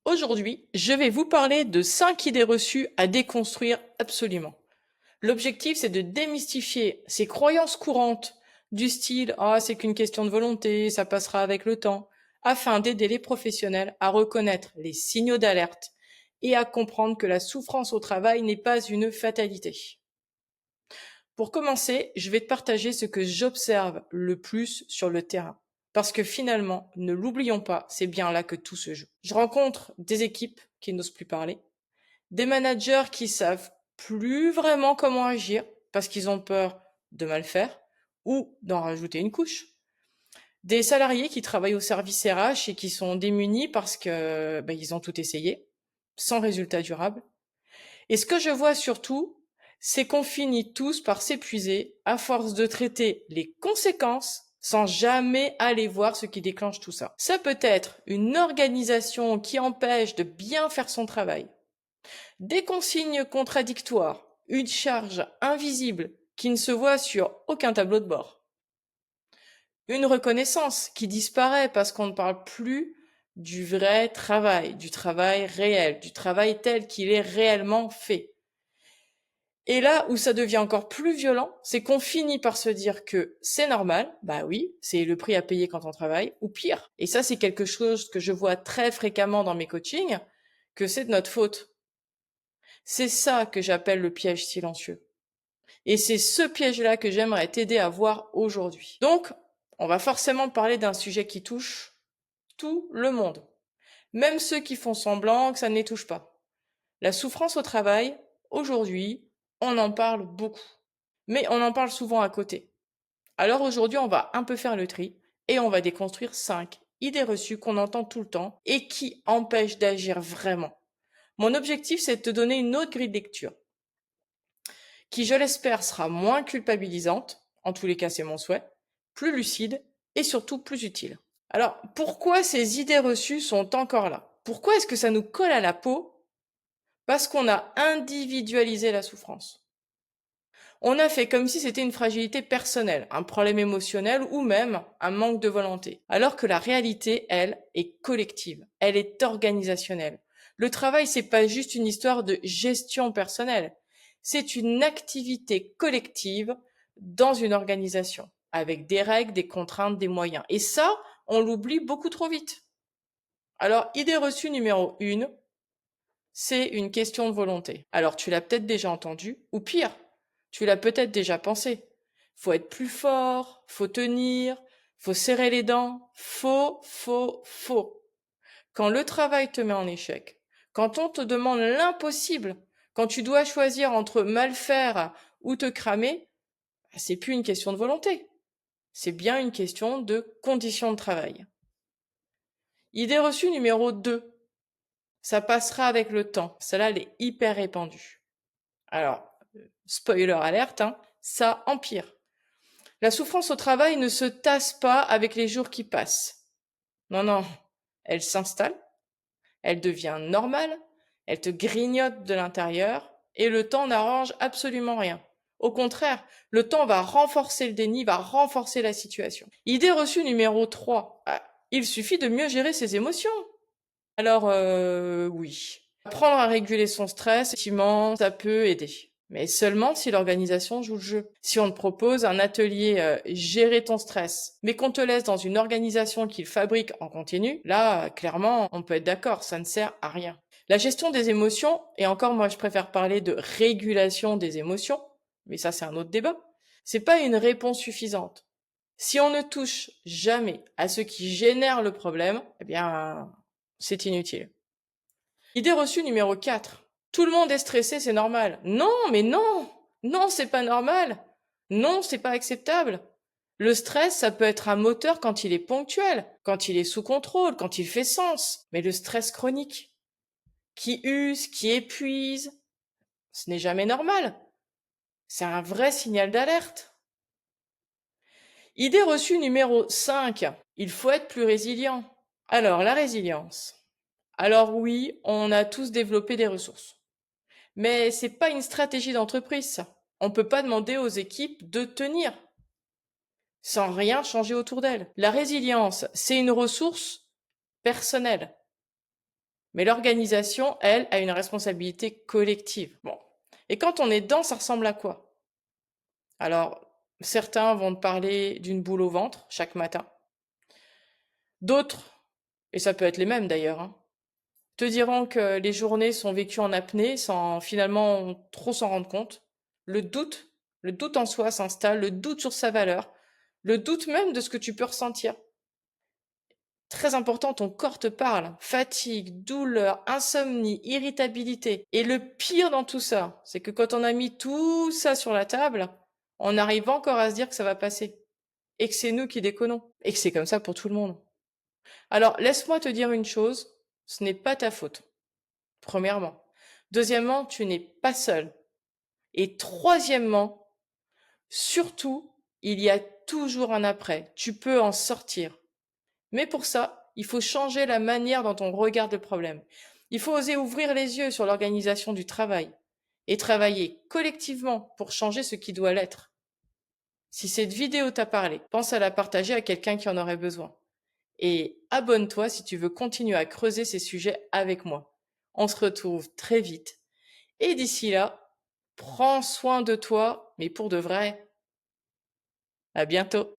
Aujourd'hui, je vais vous parler de 5 idées reçues à déconstruire absolument. L'objectif, c'est de démystifier ces croyances courantes du style «Ah, c'est qu'une question de volonté, ça passera avec le temps», afin d'aider les professionnels à reconnaître les signaux d'alerte et à comprendre que la souffrance au travail n'est pas une fatalité. Pour commencer, je vais te partager ce que j'observe le plus sur le terrain. Parce que finalement, ne l'oublions pas, c'est bien là que tout se joue. Je rencontre des équipes qui n'osent plus parler, des managers qui savent plus vraiment comment agir parce qu'ils ont peur de mal faire ou d'en rajouter une couche. Des salariés qui travaillent au service RH et qui sont démunis parce que ils ont tout essayé, sans résultat durable. Et ce que je vois surtout, c'est qu'on finit tous par s'épuiser à force de traiter les conséquences sans jamais aller voir ce qui déclenche tout ça. Ça peut être une organisation qui empêche de bien faire son travail, des consignes contradictoires, une charge invisible qui ne se voit sur aucun tableau de bord, une reconnaissance qui disparaît parce qu'on ne parle plus du vrai travail, du travail réel, du travail tel qu'il est réellement fait. Et là où ça devient encore plus violent, c'est qu'on finit par se dire que c'est normal, bah oui, c'est le prix à payer quand on travaille, ou pire. Et ça, c'est quelque chose que je vois très fréquemment dans mes coachings, que c'est de notre faute. C'est ça que j'appelle le piège silencieux. Et c'est ce piège-là que j'aimerais t'aider à voir aujourd'hui. Donc, on va forcément parler d'un sujet qui touche tout le monde. Même ceux qui font semblant que ça ne les touche pas. La souffrance au travail, aujourd'hui, on en parle beaucoup. Mais on en parle souvent à côté. Alors aujourd'hui, on va un peu faire le tri et on va déconstruire 5 idées reçues qu'on entend tout le temps et qui empêchent d'agir vraiment. Mon objectif, c'est de te donner une autre grille de lecture qui, je l'espère, sera moins culpabilisante, en tous les cas c'est mon souhait, plus lucide et surtout plus utile. Alors, pourquoi ces idées reçues sont encore là? Pourquoi est-ce que ça nous colle à la peau? Parce qu'on a individualisé la souffrance. On a fait comme si c'était une fragilité personnelle, un problème émotionnel ou même un manque de volonté. Alors que la réalité, elle, est collective. Elle est organisationnelle. Le travail, c'est pas juste une histoire de gestion personnelle. C'est une activité collective dans une organisation, avec des règles, des contraintes, des moyens. Et ça, on l'oublie beaucoup trop vite. Alors, idée reçue numéro 1, c'est une question de volonté. Alors tu l'as peut-être déjà entendu, ou pire, tu l'as peut-être déjà pensé. Faut être plus fort, faut tenir, faut serrer les dents, faut. Quand le travail te met en échec, quand on te demande l'impossible, quand tu dois choisir entre mal faire ou te cramer, c'est plus une question de volonté. C'est bien une question de conditions de travail. Idée reçue numéro 2. Ça passera avec le temps. Celle-là, elle est hyper répandue. Alors, spoiler alerte, hein, ça empire. La souffrance au travail ne se tasse pas avec les jours qui passent. Non, non, elle s'installe, elle devient normale, elle te grignote de l'intérieur, et le temps n'arrange absolument rien. Au contraire, le temps va renforcer le déni, va renforcer la situation. Idée reçue numéro 3. Ah, il suffit de mieux gérer ses émotions. Alors, oui. Apprendre à réguler son stress, effectivement, ça peut aider. Mais seulement si l'organisation joue le jeu. Si on te propose un atelier gérer ton stress, mais qu'on te laisse dans une organisation qui le fabrique en continu, là, clairement, on peut être d'accord, ça ne sert à rien. La gestion des émotions, et encore moi je préfère parler de régulation des émotions, mais ça c'est un autre débat, c'est pas une réponse suffisante. Si on ne touche jamais à ce qui génère le problème, eh bien, c'est inutile. Idée reçue numéro 4. Tout le monde est stressé, c'est normal. Non, mais non! Non, c'est pas normal. Non, c'est pas acceptable. Le stress, ça peut être un moteur quand il est ponctuel, quand il est sous contrôle, quand il fait sens. Mais le stress chronique, qui use, qui épuise, ce n'est jamais normal. C'est un vrai signal d'alerte. Idée reçue numéro 5. Il faut être plus résilient. Alors, la résilience. Alors oui, on a tous développé des ressources. Mais c'est pas une stratégie d'entreprise, ça. On peut pas demander aux équipes de tenir sans rien changer autour d'elles. La résilience, c'est une ressource personnelle. Mais l'organisation, elle, a une responsabilité collective. Bon. Et quand on est dedans, ça ressemble à quoi? Alors, certains vont te parler d'une boule au ventre chaque matin. D'autres, et ça peut être les mêmes d'ailleurs, hein, te diront que les journées sont vécues en apnée sans finalement trop s'en rendre compte. Le doute, le doute en soi s'installe, le doute sur sa valeur, le doute même de ce que tu peux ressentir. Très important, ton corps te parle. Fatigue, douleur, insomnie, irritabilité. Et le pire dans tout ça, c'est que quand on a mis tout ça sur la table, on arrive encore à se dire que ça va passer. Et que c'est nous qui déconnons. Et que c'est comme ça pour tout le monde. Alors, laisse-moi te dire une chose, ce n'est pas ta faute. Premièrement. Deuxièmement, tu n'es pas seul. Et troisièmement, surtout, il y a toujours un après. Tu peux en sortir. Mais pour ça, il faut changer la manière dont on regarde le problème. Il faut oser ouvrir les yeux sur l'organisation du travail et travailler collectivement pour changer ce qui doit l'être. Si cette vidéo t'a parlé, pense à la partager à quelqu'un qui en aurait besoin. Et abonne-toi si tu veux continuer à creuser ces sujets avec moi. On se retrouve très vite. Et d'ici là, prends soin de toi, mais pour de vrai. À bientôt.